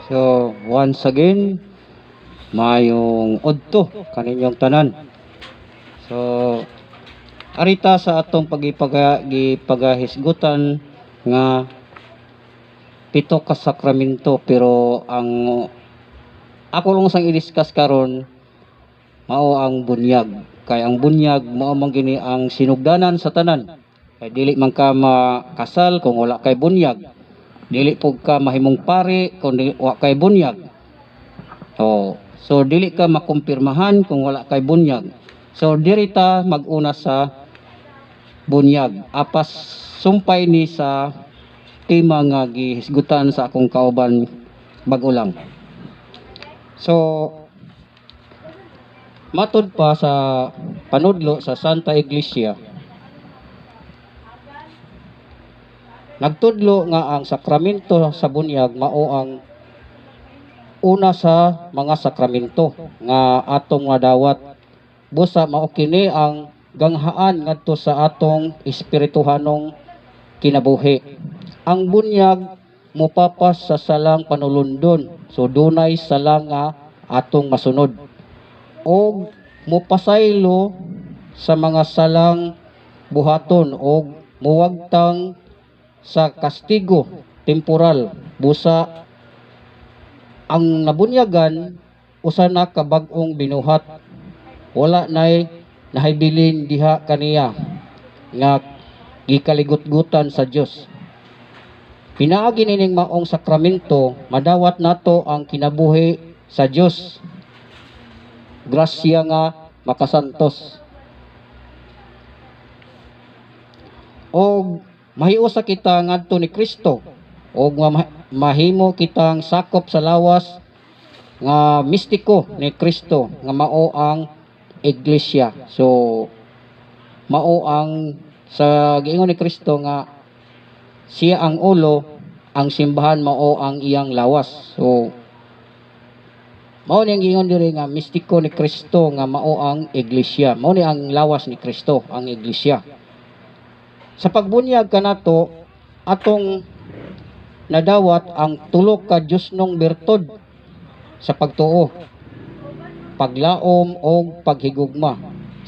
So, once again, mayong udto kaninyong tanan. So, arita sa atong pagipagahisgutan nga pito ka sakramento, pero ang ako lang sang i-discuss karon mao ang bunyag. Kay ang bunyag mao man gini ang sinugdanan sa tanan. Kay dili man ka makasal kung wala kay bunyag. Dili pug ka mahimong pari kung wa kay bunyag. So dili ka makumpirmahan kung wala kay bunyag. So dirita mag-una sa bunyag. Apas sumpay ni sa tema nga gihisgutan sa akong kauban bag-o lang. So matud pa sa panudlo sa Santa Iglesia, nagtudlo nga ang sakramento sa bunyag mao ang una sa mga sakramento nga atong madawat. Busa mao kini ang ganghaan ngadto sa atong espirituhanong kinabuhi. Ang bunyag mopapas sa salang panulundon, so dunay salang nga atong masunod. O mopasaylo sa mga salang buhaton o muwagtang sa kastigo temporal. Busa ang nabunyagan usa na ka bag-ong binuhat, wala nay nahibilin diha kaniya nga gikaligut-gutan sa Dios. Pinaagi nining maong sakramento madawat nato ang kinabuhi sa Dios, grasya nga makasantos, o mahiusa kita ngadto ni Kristo, o mahimo kitang sakop sa lawas nga mistiko ni Kristo nga mao ang iglesia. So mao ang sa giingon ni Kristo nga siya ang ulo, ang simbahan mao ang iyang lawas. So mao ni ang giingon diri nga mistiko ni Kristo nga mao ang iglesia. Mao ni ang lawas ni Kristo, ang iglesia. Sa pagbunyag kanato atong nadawat ang tulo ka Diosnong bertud sa pagtuo, paglaom o paghigugma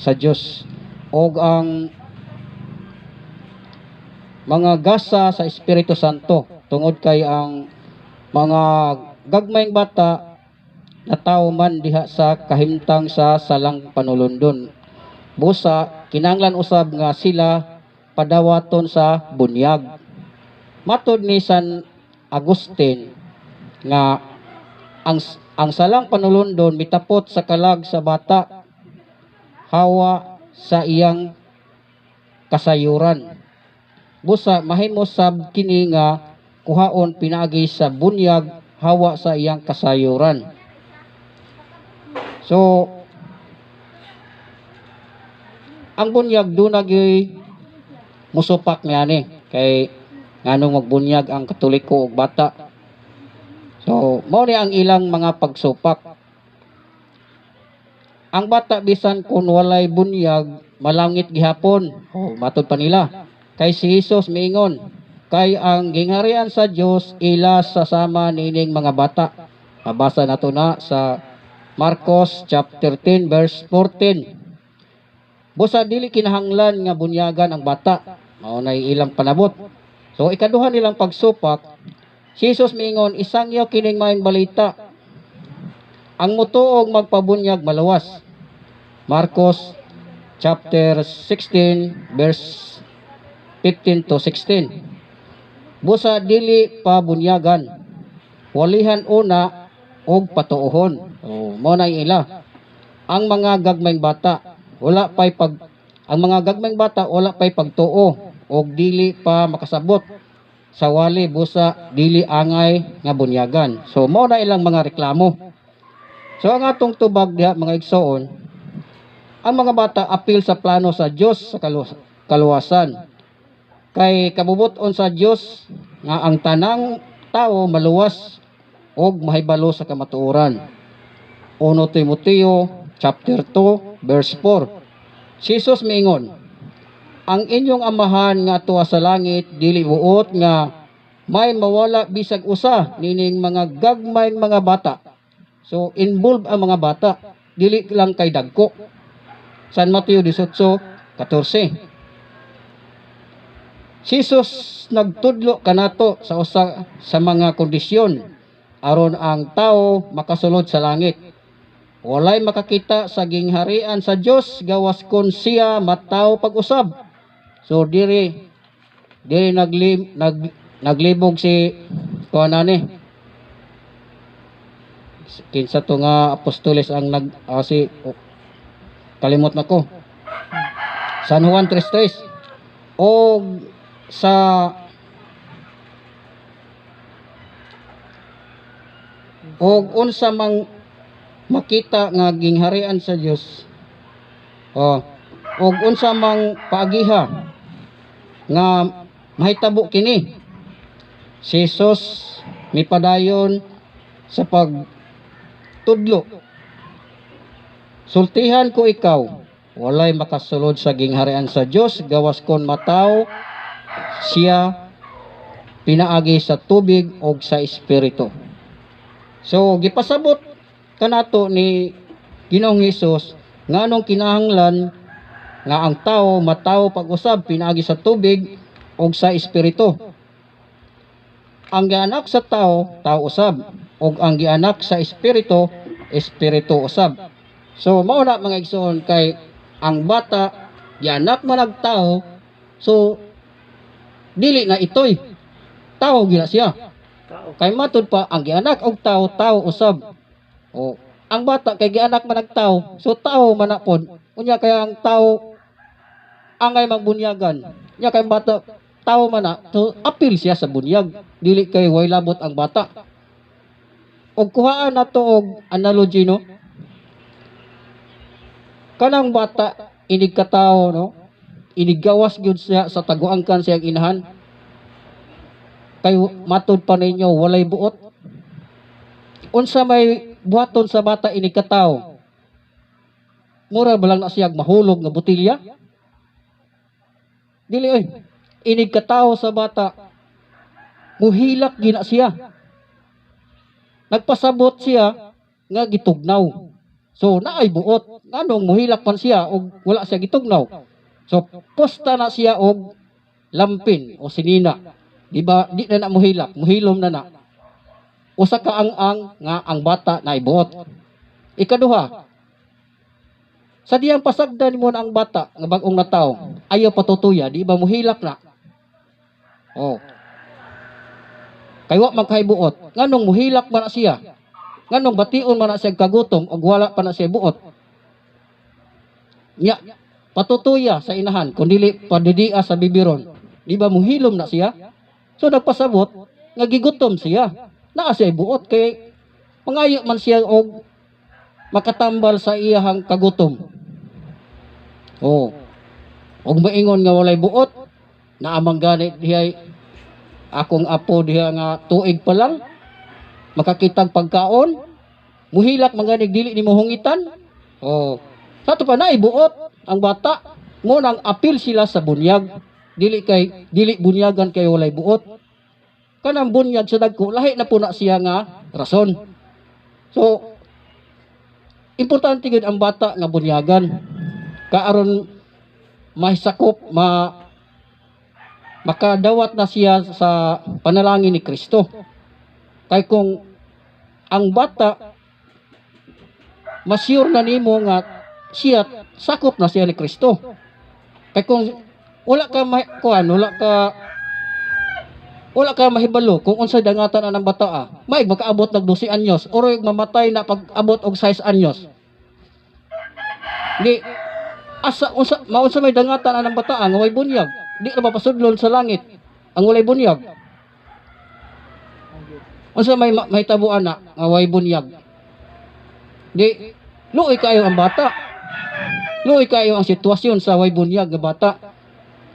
sa Dios, o ang mga gasa sa Espiritu Santo, tungod kay ang mga gagmayng bata natawo man diha sa kahimtang sa salang panulundon. Busa kinahanglan usab nga sila padawaton sa bunyag. Matud ni San Agustin nga ang salang panulundon mitapot sa kalag sa bata hawa sa iyang kasayuran. Busa mahimo sab kini nga kuhaon pinaagi sa bunyag hawa sa iyang kasayuran. So ang bunyag dunay musupak niya ni kay nganong magbunyag ang Katoliko ug bata. So mao ni ang ilang mga pagsupak. Ang bata bisan kun walay bunyag malangit gihapon. Matud pa nila kay si Jesus miingon kay ang gingharian sa Dios ila sasama nining mga bata. Mabasa nato na sa Marcos chapter 10 verse 14. Busa dili kinahanglan nga bunyagan ang bata, mao nay ilang panabot. So ikaduha nilang pagsupak, si Jesus miingon isangyo kining maayong balita. Ang motuog magpabunyag maluwas. Marcos chapter 16 verse 15 to 16. Busa dili pa bunyagan, walihan una og patuohon. Mao nay ila. Ang mga gagmayng bata wala pay ang mga gagmayng bata wala pay pagtuo og dili pa makasabot sa wali, busa dili angay nga bunyagan. So mao na ilang mga reklamo. So ang atong tubag diha mga igsoon, ang mga bata apil sa plano sa Dios sa kaluwasan. Kay kabubuton sa Dios nga ang tanang tao maluwas og mahibalo sa kamatuoran. 1 Timoteo chapter 2 verse 4. Jesus miingon, ang inyong amahan nga tuwa sa langit dili buot nga may mawala bisag usa nining mga gagmayng mga bata. So involved ang mga bata, dili lang kay dagko. San Mateo 18:14. Si Jesus nagtudlo kanato sa usa sa mga kondisyon aron ang tao makasulod sa langit. Walay makakita sa gingharian sa Dios gawas kon siya mataw pag-usab. So diri naglibog si kuanani. Kinsa to nga apostoles ang kalimot na ko. San Juan 3:3. O sa unsa mang makita nga gingharian sa Dios, og unsa mang paagiha nga mahitabo kini, si Jesus mipadayon sa pagtudlo. Sultihan ko ikaw, walay makasulod sa gingharian sa Dios gawas kon mataw siya pinaagi sa tubig o sa espiritu. So gipasabot kanato ni Ginoong Hesus nganong kinahanglan nga ang tao mataw pag-usab pinaagi sa tubig o sa espiritu. Ang gianak sa tao, tao usab, ug ang gianak sa espiritu, espiritu usab. So mao na mga igsoon, kay ang bata gianak man og tao, so dili na itoy tao gina siya. Kay matud pa ang gianak og tao, tao usab. O ang bata kay gianak man og tao, so tao man na pod. Unya kay ang tao angay magbunyagan. Unya kay bata tao man na, so apil siya sa bunyag. Dili kay way labot ang bata. Og kuhaan nato og analogy, no? Kanang bata inig ka tao, no? Inigawas gyud siya sa taguangkan siyang inahan. Kay matud pa ninyo walay buot. Unsa may buhaton sa bata inig ka tao? Mura balang na siya mahulog nga botilya? Dili oy. Inig ka tao sa bata, muhilak gina siya. Nagpasabot siya nga gitugnaw. So naay buot, nganong muhilak man siya og wala siya gitugnaw. So posta na siya og lampin o sinina. Di ba di na muhilak, muhilom na. Usa ka ang nga ang bata naay buot. Ikaduha, sa diyang pasagdan mo na ang bata nga bag-ong nataw, ayaw patutuya, di ba muhilak na? Oh. Kay wa man kay buot, nganong muhilak man na siya? Nganong bation man na siya kagutom og wala pa na siya buot? Nya, patutuya sa inahan kun dili padidia sa bibiron. Di ba muhilom na siya? So nagpasabot nga gigutom siya. Naa siya buot kay mangayo man siya og makatambal sa iyahang kagutom. Oh. Og maingon nga walay buot, naamang ganit dihay akong apo diha nga tuig pa lang makakitag pagkaon, muhilak man ganig dili nimo hungitan. Oh. Sa to pa naay buot ang bata, mo nang apil sila sa bunyag. Dili bunyagan kay walay buot. Kanang bunyag sa dagko lahi na puna siya nga rason. So importante gid ang bata nga bunyagan kaaron mahisakop makadawat na siya sa panalangin ni Kristo. Kay kung ang bata masyur na nimo nga siya sakop na siya ni Kristo. Kay kung wala ka mahibalo kung unsay dangatan ang bata, may makaabot ng 12 anyos or mamatay na pag abot og 6 anyos. Di maunsa may dangatan ang bata nga way bunyag, di na mapasudlon sa langit ang walay bunyag. Unsa may mahitabuan na nga way bunyag? Di luoy kayo ang bata. Luoy kayo ang sitwasyon sa way bunyag nga bata.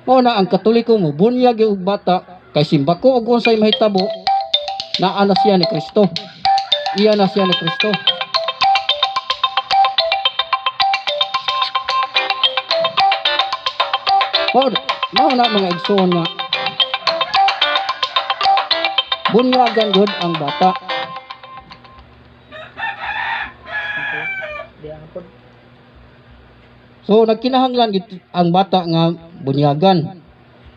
Mao na ang Katoliko mo bunyag yung bata kay simbako og unsay mahitabo naa na siya ni Kristo. Iya na siya ni Kristo. Mao na mga igsoon nga bunyagan yun ang bata. So nagkinahanglan gid ang bata nga bunyagan.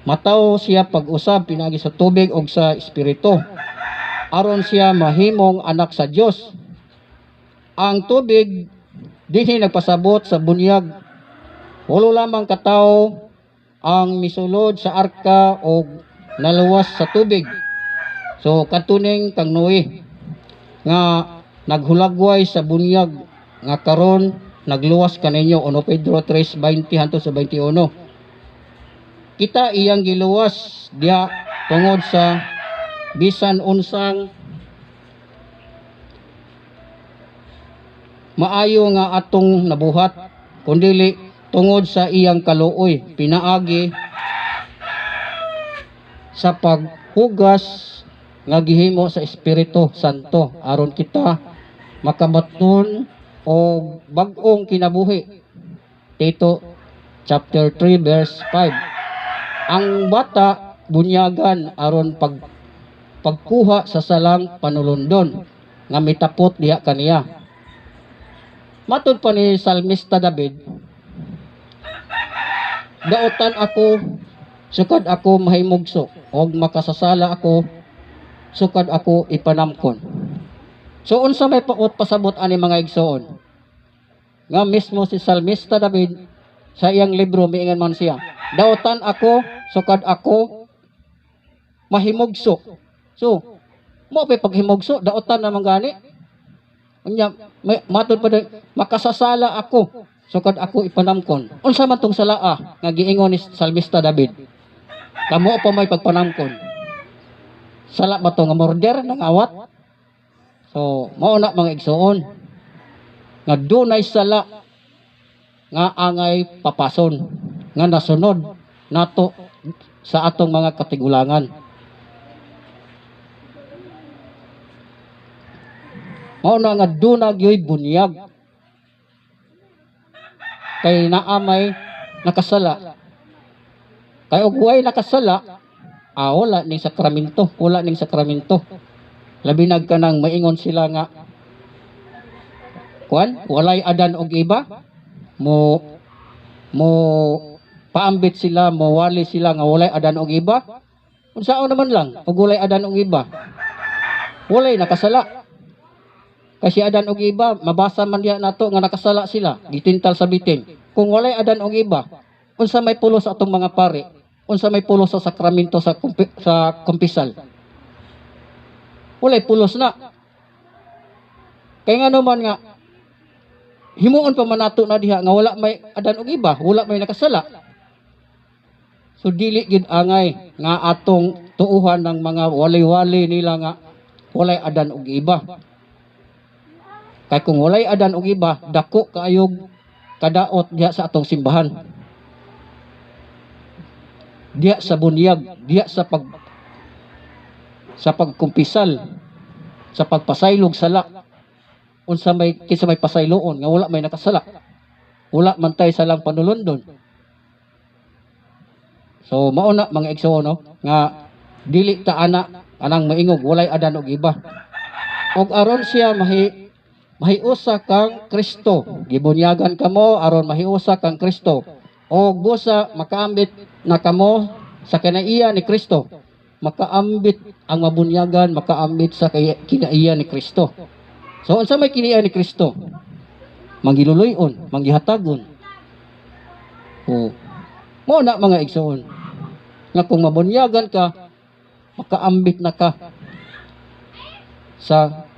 Mataw siya pag-usab pinagi sa tubig o sa espiritu. Aron siya mahimong anak sa Dios. Ang tubig dinhi nagpasabot sa bunyag. Walo lamang katawo ang misulod sa arka o naluwas sa tubig. So katuning kang Noe nga naghulagway sa bunyag nga karon nagluwas kaninyo 1 Pedro 3:20 hangtod sa 21. Kita iyang giluwas diha tungod sa bisan unsang maayo nga atong nabuhat kundili tungod sa iyang kaluoy pinaagi sa paghugas nga gihimo sa Espiritu Santo aron kita makabaton o bag-ong kinabuhi. Tito chapter 3 verse 5. Ang bata bunyagan aron pagkuha sa salang panulundon nga mitapot diha kaniya. Matud pa ni Salmista David, daotan ako sukad ako mahimugso og makasasala ako sukad ako ipanamkon. So unsa may paot pasabot ani mga igsoon nga mismo si Salmista David sa iyang libro miingon man siya, daotan ako sukad ako mahimugso. So mo pa paghimugso daotan naman gani. Unya matud pa makasasala ako sukad ako ipanamkon. Unsa man tong salaa nga giingon ni Salmista David? Kamo pa may pagpanamkon. Sala ba to nga murder nang awat? So mao na mga igsoon nga dunay sala nga angay papason nga nasunod nato sa atong mga katigulangan. Mao na nga dunag yoy bunyag kay naamay nakasala. Kay og way nakasala, wala ning sakramento, wala ning sakramento. Labi nagkanang maingon sila nga kuan, walay adan og iba, mo paambit sila, mo wali sila nga walay adan og iba. Unsaon naman lang, og walay adan og iba. Walay nakasala. Kasi adan og iba, mabasa man diha nato nga nakasala sila, gitintal sa bitin. Kung walay adan og iba, unsa may pulos sa atong mga pari? Unsa may pulos sa sakramento sa kumpisal? Walay pulos na. Kaya nga naman nga, himuon pa man nato na diha nga wala may adan og iba, wala may nakasala. So dili gid angay nga atong tuuhan ng mga wali-wali nila nga walay adan og iba. Kay kung walay adan og iba, dako kaayog kadaot diha sa atong simbahan. Diha sa bunyag, diha sa pagkumpisal, sa pagpasaylog sala. Unsa may kinsa may pasayloon nga wala may nakasala. Wala man tay salang panulundon. So mao na mga igsoon no nga dili ta anang maingog walay adan og iba. Og aron siya mahiusa kang Kristo. Gibunyagan kamo aron mahiusa kang Kristo. Og busa makaambit na kamo sa kinaiya ni Kristo. Makaambit ang mabunyagan, makaambit sa kinaiya ni Kristo. So unsa may kinaiya ni Kristo? Manggiluluyon, manggihatagon. Mao na mga igsoon. Nga kung mabunyagan ka, makaambit na ka sa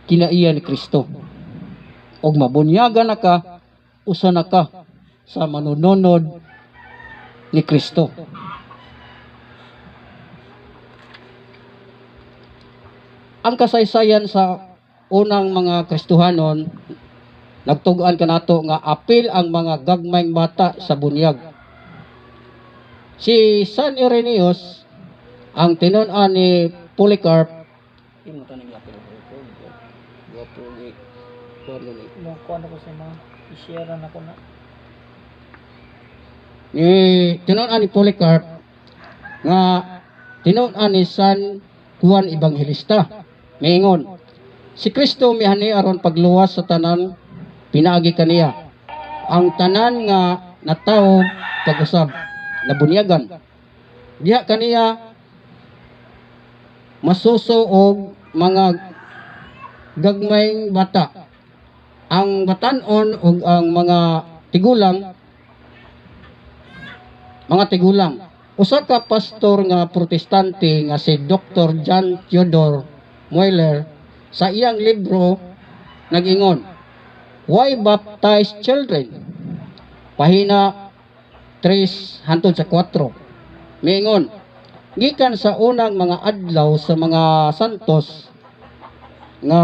kinaiya ni Kristo. Og mabunyagan na ka, usa na ka sa manununod ni Kristo. Ang kasaysayan sa unang mga Kristohanon, nagtugaan kanato nga apil ang mga gagmayng bata sa bunyag. Si San Irenaeus, ang tinun-an ni Polycarp, tinun-an ni Polycarp nga tinun-an ni San Juan Evangelista. Miingon, si Kristo mihani aron pagluwas sa tanan pinaagi kaniya. Ang tanan nga natawo pag-usab nabunyagan. Diha kaniya masuso og mga gagmayng bata. Ang batan-on ug ang mga tigulang. Usa ka pastor nga protestante nga si Dr. John Theodore Mueller sa iyang libro nag-ingon, Why Baptize Children? Pahina 3 hangtod sa 4. Miingon, gikan sa unang mga adlaw sa mga santos nga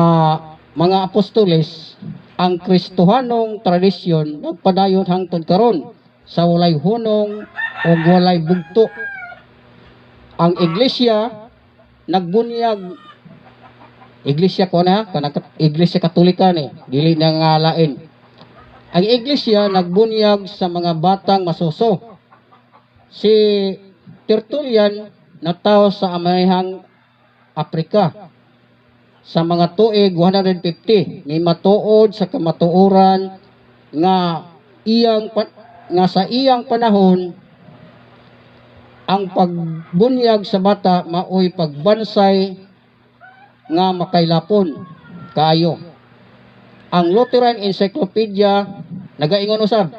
mga apostoles, ang Kristohanong tradisyon nagpadayon hangtod karon sa walay hunong o walay bugto. Ang iglesia nagbunyag, iglesia ko na, iglesia katolika ni, dili na nga lain. Ang iglesia nagbunyag sa mga batang masuso. Si Tertullian natawo sa Amerihang Afrika sa mga tuig 150. May matuod sa kamatuoran nga sa iyang panahon ang pagbunyag sa bata maoy pagbansay nga makailapon kaayo. Ang Lutheran Encyclopedia nagaingon usab,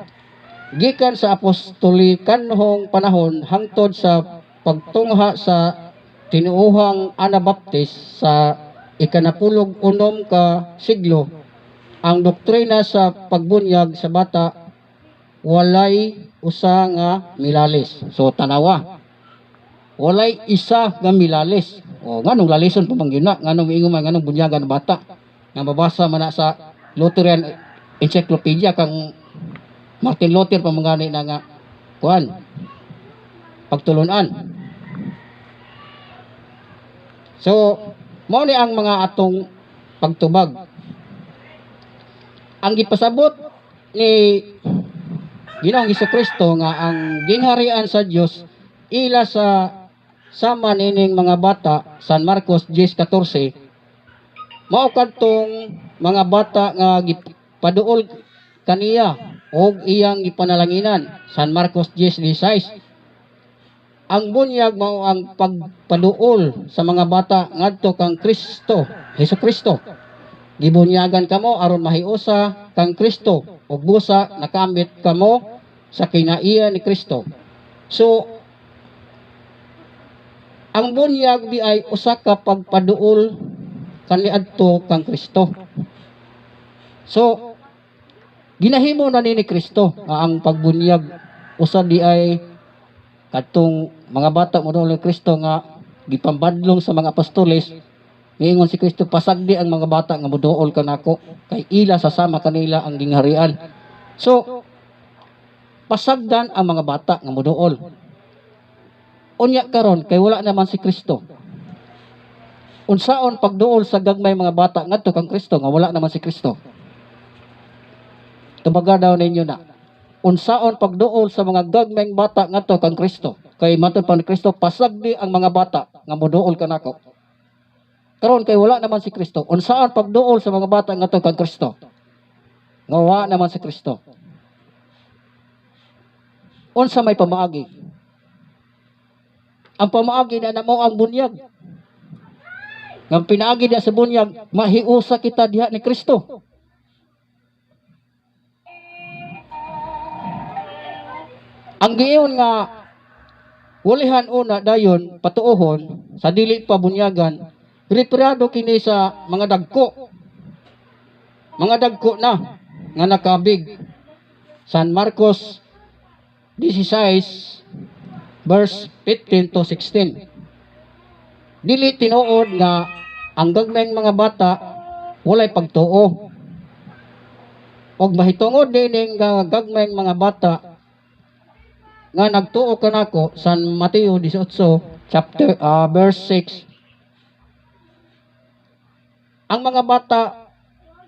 gikan sa apostolikanhong panahon hangtod sa pagtungha sa tinuohang Anabaptist sa ikanapulog unom ka siglo, ang doktrina sa pagbunyag sa bata walay usa nga milalis. So tanawa, walay isa nga milalis. O nganong lalison pamanggina, nganong miingon man nganong bunyagan ng bata. Nga mabasa man na sa Lutheran Encyclopedia kang Martin Luther pamangani na nga kuan pagtulunan. So mao ni ang mga atong pagtubag. Ang gipasabot ni Ginoong Hesukristo nga ang gingharian sa Dios ila sa sama nining mga bata, San Marcos 10:14. Mao kadtong mga bata nga gipaduol kaniya og iyang gipanalanginan, San Marcos 10:16. Ang bunyag mao ang pagpaduol sa mga bata ngadto kang Kristo, Hesukristo. Gibunyagan kamo aron mahiusa kang Kristo ug busa nakambit kamo sa kinaiya ni Kristo. So ang bunyag di ay usa ka pagpaduol kaniadto kang Kristo. So ginahimo na ni Kristo ang pagbunyag usa di ay katong mga bata mo ni Kristo nga gipambadlong sa mga apostoles. Niingon si Kristo, pasagdi ang mga bata nga muduol kanako kay ila sa sama kanila ang gingharian. So pasagdan ang mga bata nga muduol. Unya karon kay wala naman si Kristo. Unsaon pagduol sa gagmay mga bata ngadto kang Kristo nga wala naman si Kristo? Tumaga daw ninyo na. Unsaon pagduol sa mga gagmayng bata ngadto kang Kristo? Kay matod pa ni Kristo, pasagdi ang mga bata nga muduol kanako. Karon kay wala naman si Kristo. Unsaon pagduol sa mga bata ngadto kang Kristo? Nga wala naman si Kristo. Unsa may pamaagi? Ang pamaagi na namo ang bunyag. Nga pinaagi na sa bunyag, mahiusa kita diha ni Kristo. Ang giyon nga walihan una dayon patuohon sa dili pa bunyagan, referado kini sa mga dagko. Mga dagko na nga nakabig. San Marcos 16 verse 15 to 16. Dili tinuod nga ang gagmayng mga bata walay pagtuo. Og mahitungod dining gagmayng mga bata nga nagtuo kanako, San Mateo 18 chapter verse 6. Ang mga bata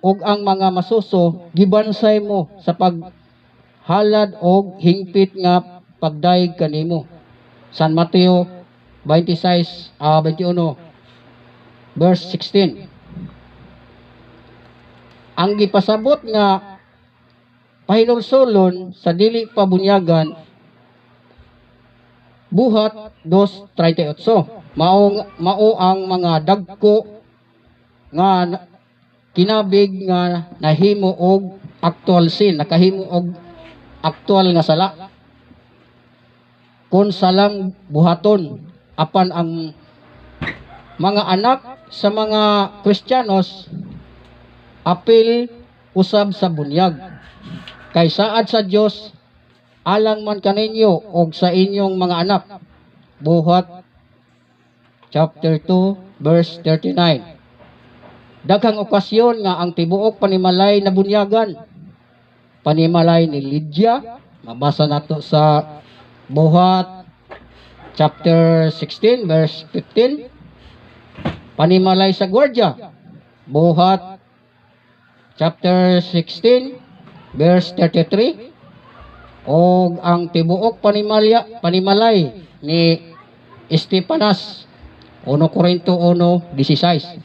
ug ang mga masuso gibansay mo sa paghalad og hingpit nga pagdaig kanimo. San Mateo 26:21. verse 16. Ang gipasabot nga pahinulsolon sa dili pabunyagan, buhat 2:38. Mao ang mga dagko nga kinabig nga nahimo og actual sin, nakahimo og actual nga sala. Kung salang buhaton apan ang mga anak sa mga Kristiyanos apil usab sa bunyag. Kay saad sa Dios alang man kaninyo og sa inyong mga anak. Buhat chapter 2 verse 39. Daghang okasyon nga ang tibuok panimalay na bunyagan. Panimalay ni Lydia, mabasa nato sa Buhat chapter 16 verse 15. Panimalay sa gwardiya, Buhat chapter 16 verse 33. O ang tibuok panimalay ni Estepanas, 1 Corinto 1:16.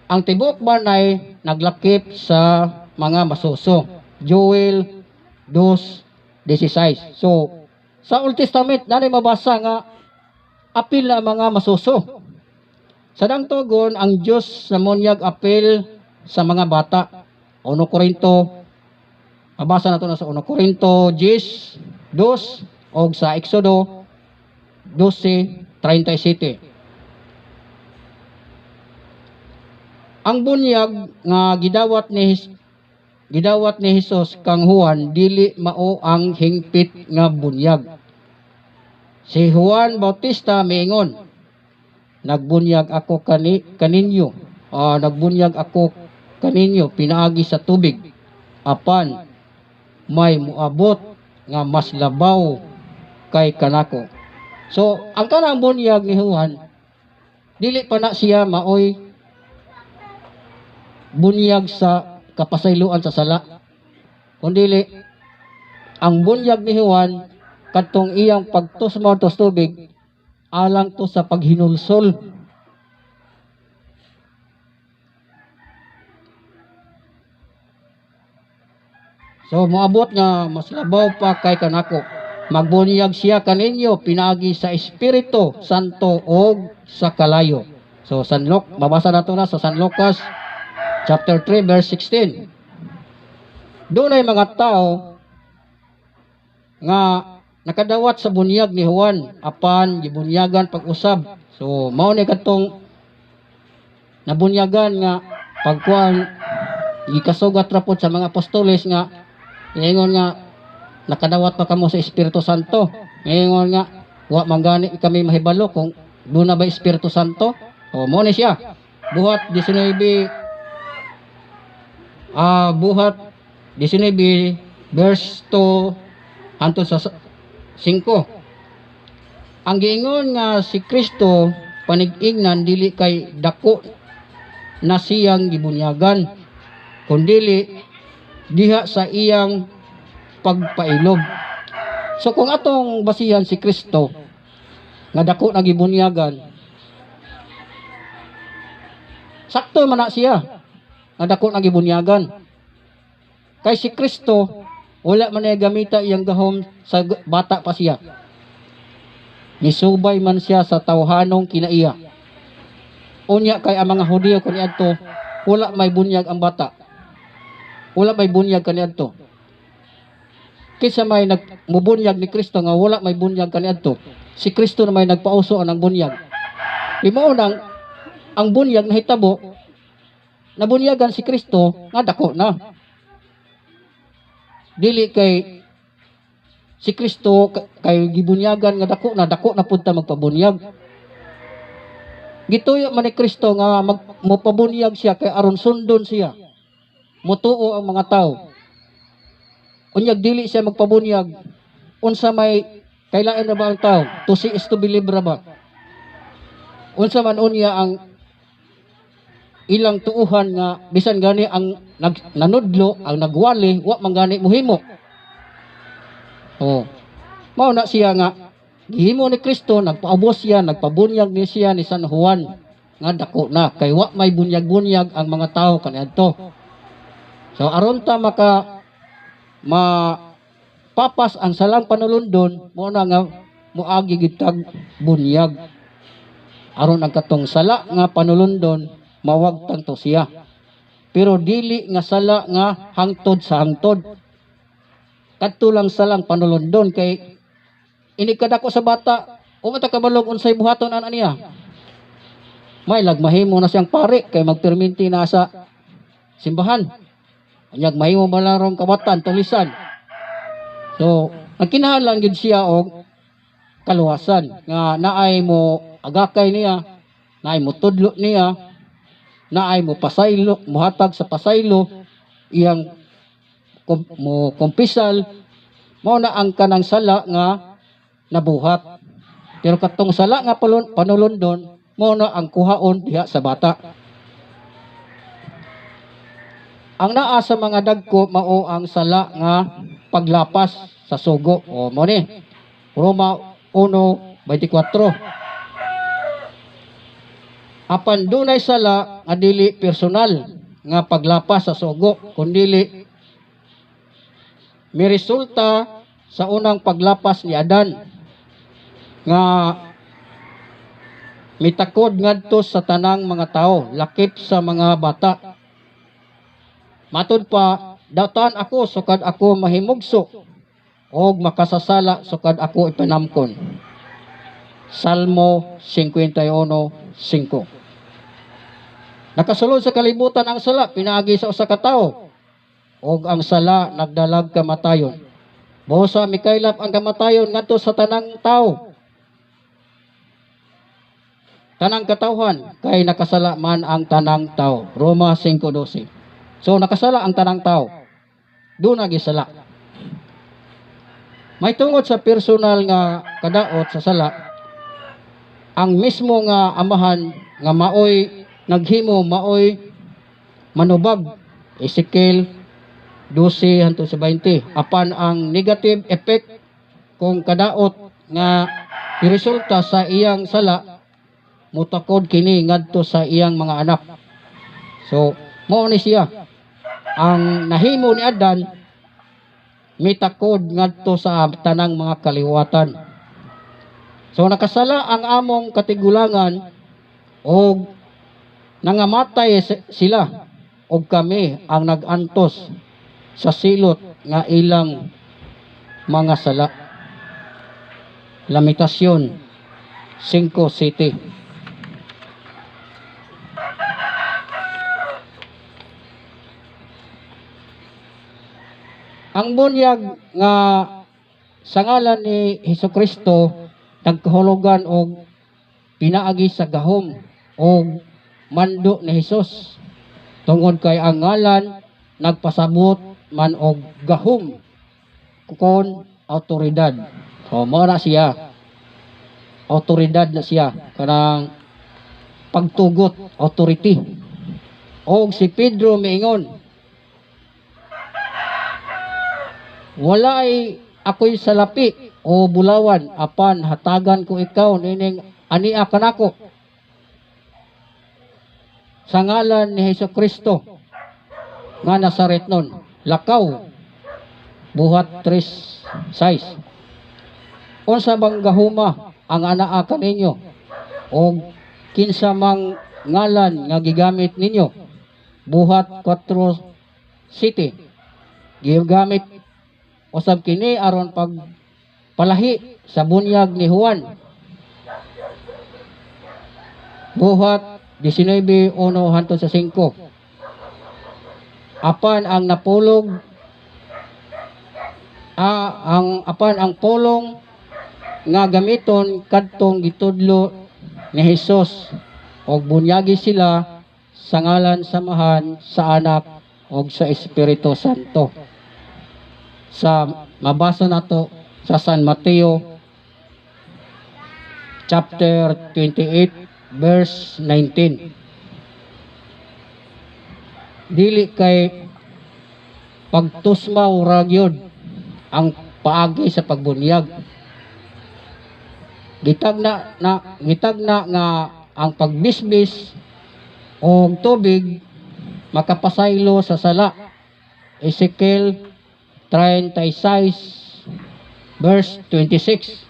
Ang tibuok banay naglakip sa mga masuso, Joel 2:16. So sa Old Testament nanay mabasa nga apil na mga masuso. Sa dangtogon ang Dios namunyag apil sa mga bata. 1 Corinto, mabasa nato na sa 1 Corinto 10:2 o sa Exodo 12:37. Ang bunyag nga gidawat ni Hesus kang Juan dili mao ang hingpit nga bunyag. Si Juan Bautista miingon, nagbunyag ako kaninyo, nagbunyag ako kaninyo pinaagi sa tubig, apan may muabot nga mas labaw kay kanako. So ang kanang bunyag ni Juan dili pa na siya maoy bunyag sa kapasayloan sa sala, kundi ang bunyag ni Juan kadtong iyang pagtusmaw sa tubig alang to sa paghinulsol. So moabot nga mas labaw pa kay kanako. Magbunyag siya kaninyo pinagi sa Espiritu Santo o sa kalayo. So mabasa nato na sa San Lucas chapter 3 verse 16. Doon ay mga tao nga nakadawat sa bunyag ni Juan apan gibunyagan pag-usab. So mao ni kadtong nabunyagan nga pagkuan gikasugat ra pod sa mga apostoles nga ingon nga nakadawat pa kamo sa Espiritu Santo. Ingon nga wa man gani kami mahibalo kung doon na ba Espiritu Santo. O mao ni siya. Buhat 19 Buhat 19 verse 2 hangtod sa 5. Ang giingon nga si Kristo panig-ingnan dili kay dako na siyang gibunyagan, kundi diha sa iyang pagpailob. So kung atong basihan si Kristo nga dako na gibunyagan, sakto man na siya nga dako na gibunyagan. Kay si Kristo wala man ay gamita iyang gahom sa bata pa siya. Nisubay man siya sa tawhanong kinaiya. Unya kay ang mga Hudiyo kaniadto wala may bunyag ang bata. Wala may bunyag kaniadto. Kisa may nagmubunyag ni Kristo nga wala may bunyag kaniadto. Si Kristo na may nagpauso ang bunyag. Imo nang ang bunyag na hitabo nabunyagan si Kristo nga dako na. Dili kay si Kristo kay gibunyagan nga dako na punta magpabunyag. Gituyo man ni Kristo nga mopabunyag siya kay aron sundon siya. Mutuo ang mga tao. Unyag dili siya magpabunyag unsa may kailain na ba ang tao? To see is to believe ra ba? Unsa man unya ang ilang tuuhan nga bisan gani ang nanudlo, ang nagwali, wa man gani muhimo. Mao na siya nga gihimo ni Kristo, nagpaubos siya, nagpabunyag ni siya ni San Juan. nga dako na kay wa may bunyag-bunyag ang mga tao kaniadto. So aron ta mapapas ang salang panulundon mo na nga muagi gitag bunyag aron ang katong sala nga panulundon mawagtang to siya. Pero dili nga sala nga hangtod sa hangtod. Kadto lang salang panulundon kay ini kadako sa bata o mata kabalog unsay buhaton ana niya. May lagmahimo na siyang pare kay magperminti na sa simbahan. Anyag mahimo malarong kabatan tulisan. So, nagkinahanglan gid siya og kaluwasan nga naay mo agakay niya, naay mo tudlo niya, naay mo pasaylo, muhatag sa pasaylo iyang mo kumpisal mao na ang kanang sala nga nabuhat. Pero katong sala nga panulundon mo na ang kuhaon diha sa bata. Ang naa sa mga dagko mao ang sala nga paglapas sa sugo. O mo ni Roma 1:24. Apan dunay sala nga dili personal nga paglapas sa sugo kundili miresulta sa unang paglapas ni Adan nga mitakod ngadto sa tanang mga tao, lakip sa mga bata. Matud pa, dawtan ako sukad ako mahimugso og makasasala sukad ako ipanamkon. Salmo 51:5. Nakasulod sa kalibutan ang sala pinaagi sa usa ka tawo og ang sala nagdalag kamatayon. Busa mikaylap ang kamatayon ngadto sa tanang tawo. Tanang katawhan kay nakasala man ang tanang tao. Roma 5:12. So nakasala ang tanang tao. Doon nagisala. May tungod sa personal nga kadaot sa sala, ang mismo nga amahan nga maoy naghimo maoy manubag. Ezekiel 12:20. Apan ang negative effect kung kadaot nga resulta sa iyang sala mutakod kini ngadto sa iyang mga anak. So, mao ni siya. Ang nahimo ni Adan mitakod ngadto sa tanang mga kaliwatan. So, nakasala ang among katigulangan og nangamatay sila og kami ang nagantos sa silot nga ilang mga sala. Lamentasyon 5:7. Ang bunyag nga sa ngalan ni Hesukristo nagkahulugan og pinaagi sa gahom og mando ni Hesus. Tungod kay ang ngalan nagpasabot man og gahom kon autoridad. So mao na siya. Autoridad na siya kanang pagtugot, authority. Og si Pedro miingon, walay ako'y salapi o bulawan apan hatagan ko ikaw nining ania kanako sa ngalan ni Hesukristo nga Nazaretnon. Lakaw buhat 3:6. Unsa bang gahuma ang anaa kaninyo o kinsa mang ngalan nga gigamit ninyo? Buhat 4:7. Gigamit usab kini aron pagpalahi sa bunyag ni Juan. Buhat 19:1-5. Apan ang napulog ang pulong nga gamiton kadtong gitudlo ni Hesus og bunyagi sila sa ngalan samahan sa Anak og sa Espiritu Santo. Sa mabasa nato sa San Mateo chapter 28 verse 19. Dili kay pagtusmaw ra gyud ang paagi sa pagbunyag. Gitagna nga ang pagbisbis o tubig makapasaylo sa sala. Ezekiel 36 verse 26.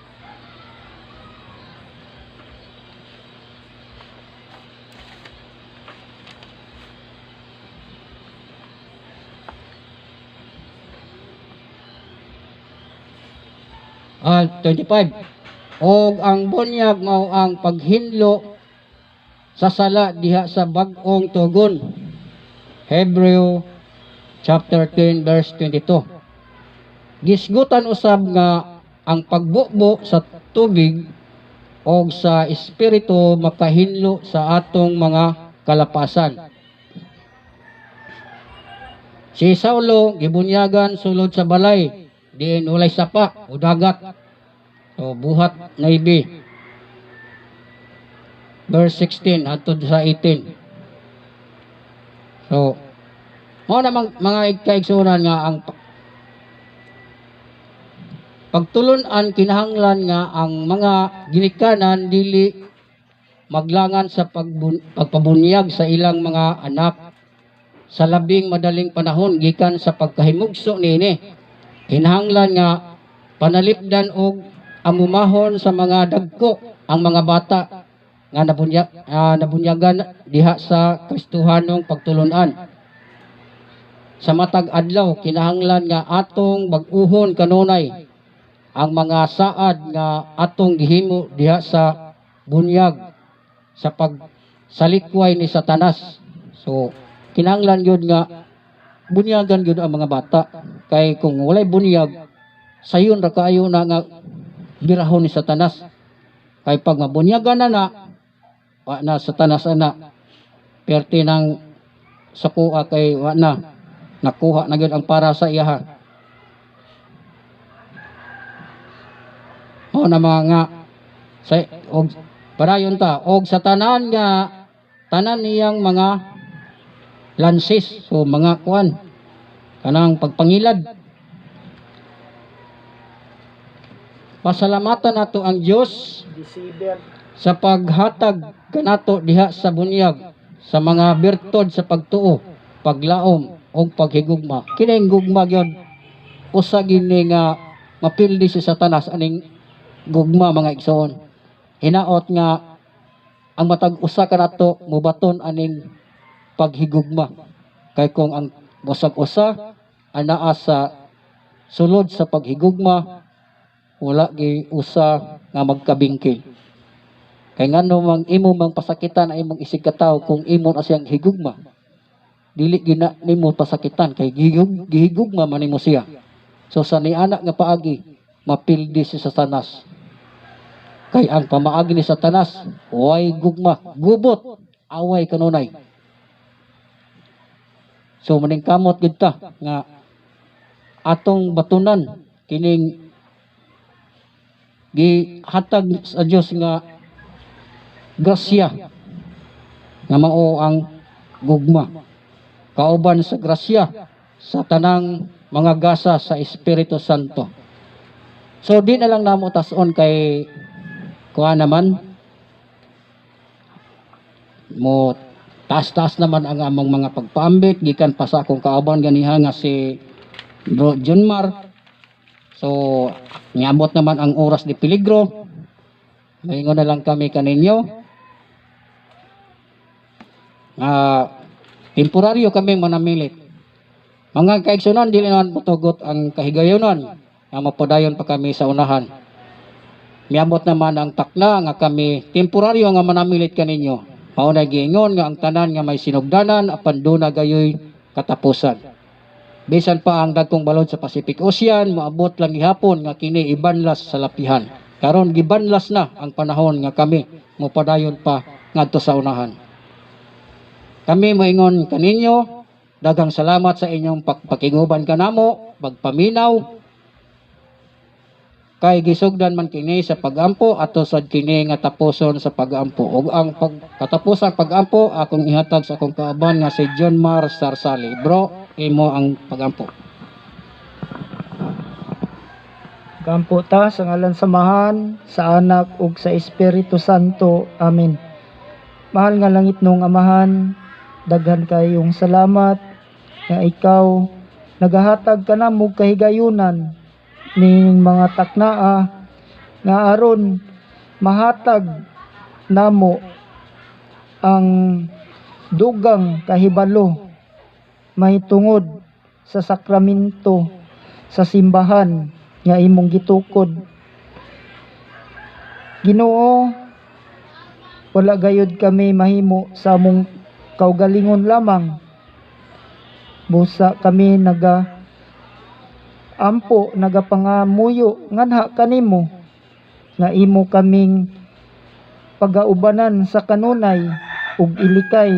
At 25. Og ang bunyag mao ang paghinlo sa sala diha sa bag-ong tugon. Hebrew chapter 10 verse 22. Gisgutan usab nga ang pagbukbo sa tubig o sa espiritu makahinlo sa atong mga kalapasan. Si Saulo gibunyagan sulod sa balay, diin walay sapa o dagat. So buhat naibi. Verse 16 hangtod sa 18. So mao namang mga kaigsunan nga ang pagtulon-an kinahanglan nga ang mga ginikanan dili maglangan sa pagpabunyag sa ilang mga anak sa labing madaling panahon gikan sa pagkahimugso niini. Kinahanglan nga panalipdan og amumahon sa mga dagko ang mga bata nga nabunyagan diha sa Kristohanong pagtulon-an. Sa matag adlaw kinahanglan nga atong bag-uhon kanunay ang mga saad nga atong gihimo diha sa bunyag sa pagsalikway ni Satanas. So kinahanglan gyud nga bunyagan gyud ang mga bata, kay kung walay bunyag sayon ra kaayo na nga birahon ni Satanas. Kay pag mabunyagan wa na Satanas ana perti ng sakua kay wa na nakuha na gyud ang para sa iyaha. O na mga sa og padayon ta og sa tanan niyang mga lansis, so mga kuan kanang pagpangilad. Pasalamatan nato ang Dios sa paghatag kanato diha sa bunyag sa mga birtud sa pagtuo, paglaom o paghigugma. Kining gugma gyud usa gini nga mapildi si Satanas aning gugma mga igsoon. Hinaot nga ang matag usa kanato mubaton aning paghigugma. Kay kung ang busag usa anaa sa sulod sa paghigugma wala gi usa nga magkabingkil. Kay ngano mang imo mang pasakitan ang imong isig ka tawo kung imo na siyang higugma. Dili gina nimo pasakitan kay gihigugma man nimo siya. So sa niana nga paagi mapildi si Satanas. Kay ang pamaagi ni Satanas way gugma, gubot, away kanunay. So maningkamot gid ta nga atong batunan kining gihatag sa Dios nga grasya nga mao ang gugma. Kauban sa grasya sa tanang mga gasa sa Espiritu Santo. So di na lang namo tas-on kay kuha naman mo taas-taas naman ang among mga pagpaambit gikan pa sa akong kauban ganiha nga si Bro Junmar. So niabot naman ang oras di peligro. Maingon na lang kami kaninyo. Temporaryo kami manamilit. Mga kaigsunan dili naman motugot ang kahigayonon nga mapadayon pa kami sa unahan. Miabot naman ang takna nga kami temporaryo nga manamilit kaninyo. Mao na giingon nga ang tanan nga may sinugdanan apan duna gayoy katapusan. Bisan pa ang dagkong balod sa Pacific Ocean maabot lang gihapon nga kini ibanlas sa lapihan. Karon gibanlas na ang panahon nga kami mopadayon pa ngadto sa unahan. Kami moingon kaninyo, daghang salamat sa inyong pakiguban kanamo, pagpaminaw. Kay gisugdan man kini sa pagampo ato sad kini nga tapuson sa pagampo. Ug ang katapusang pagampo akong ihatag sa akong kauban nga si John Mar Sarsali. Bro, imo ang pagampo. Kampo ta sa ngalan samahan sa anak ug sa Espiritu Santo. Amen. Mahal nga langit nung Amahan, daghan kayong salamat nga ikaw nagahatag ka namo kahigayunan ning mga taknaa nga aron mahatag namo ang dugang kahibalo mahitungod sa sakramento sa simbahan nga imong gitukod. Ginoo, wala gayud kami mahimo sa among kaugalingon lamang. Busa kami nagapangamuyo nganha kanimo nga imo kaming pagaubanan sa kanunay ug ilikay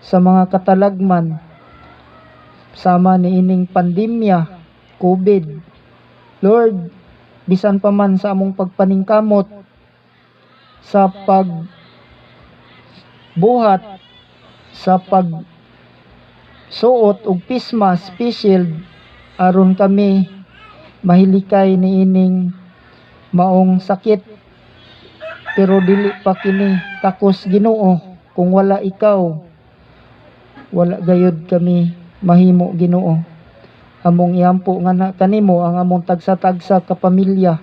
sa mga katalagman sama niining pandemya COVID. Lord, bisan pa man sa among pagpaningkamot sa pagbuhat sa pagsuot og pismas, face shield aron kami mahilikay niining maong sakit, pero dili pa kini takos Ginoo. Kung wala ikaw, wala gayud kami mahimo Ginoo. Among iampo nga na kanimo ang among tagsa-tagsa ka pamilya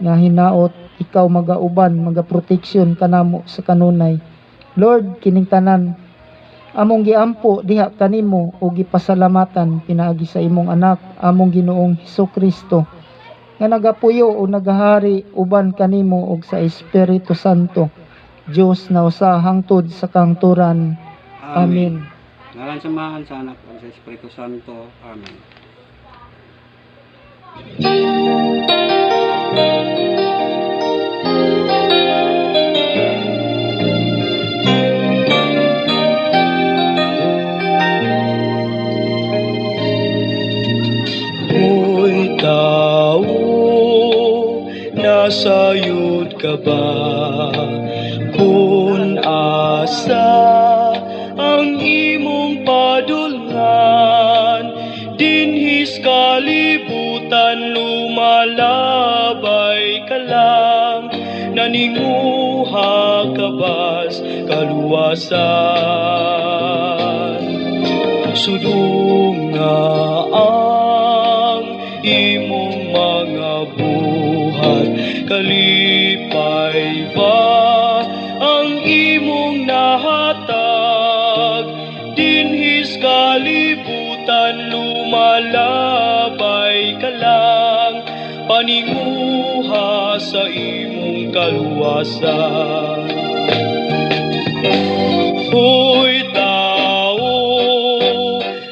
nga hinaot ikaw magauban, magaproteksyon kanamo sa kanunay. Lord, kining tanan among giampo diha kanimo ug gipasalamatan pinaagi sa imong anak among Ginoong Hesukristo nga nagapuyo o nagahari uban kanimo ug sa Espiritu Santo, Dios na usa hangtod sa kangturan. Amen. Ngalan sa Amahan, sa Anak, ug sa Espiritu Santo. Amen. Hoy tao, nasayod ka ba? Kung asa ang imong padulngan, dinhis kalibutan lumalabay ka lang, naninguha ka bas kaluwasan. Sudong nga ang imong mga buhat, kalipay ba ang imong nahatag? Dinhis kalibutan lumalabay ka lang, paninguha sa imong kaluwasan. Hoy tao,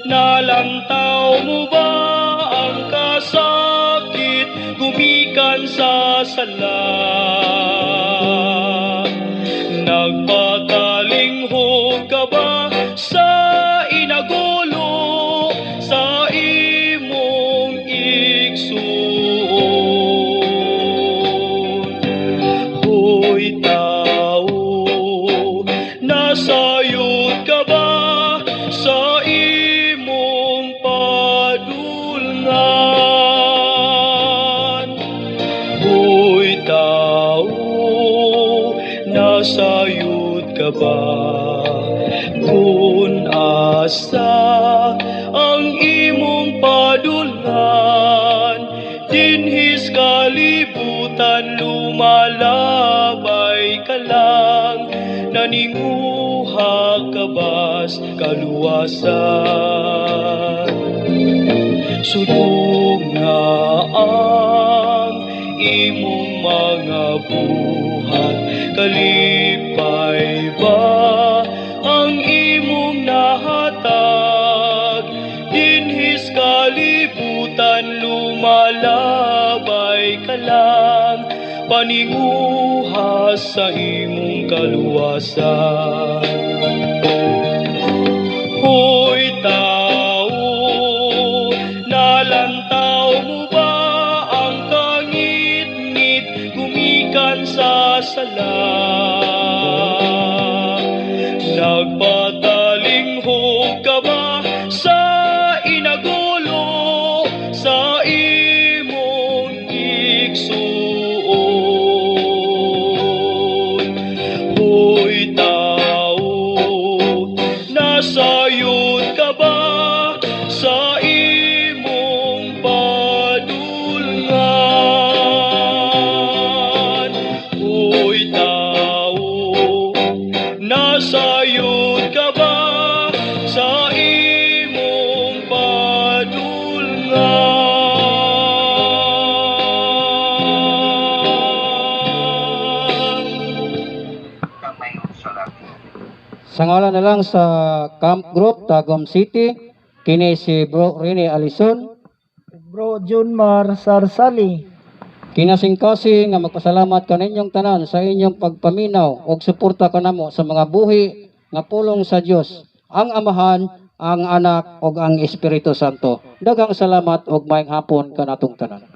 nalantaw mo ba ang kasakit gumikan sa sala? Nagpatalinghog ka ba sa inagulo sa imong igsoon? Hoy tao, nasayod ka ba sa imong padulngan? Hoy tao, nasayod ka ba? Kung asa ang imong padulngan, dinhis kalibutan lumalabay ka lang, naninguha ka bas kaluwasan. Sudong nga ang imong mga buhat, kalipay ba ang imong nahatag? Dinhis kalibutan lumalabay ka lang, paninguha sa imong kaluwasan. Hoy tao, nalantaw mo ba ang kangit-ngit gumikan sa sala? Nagpatalinghog ka ba sa inagulo sa imong igsoon? Hoy tao, Nasayod ka ba sa imong padulngan? Hoy tao, nasayod ka ba sa imong padulngan? Sa ngalan na lang sa Camp Group Tagum City, kini si Bro Rene Alison, Bro Junmar Sarsali. kinasingkasi nga magpasalamat kaninyong tanan sa inyong pagpaminaw ug suporta kanamo sa mga buhi nga pulong sa Dios, ang Amahan, ang Anak ug ang Espiritu Santo. Daghang salamat ug maayong hapon kanatong tanan.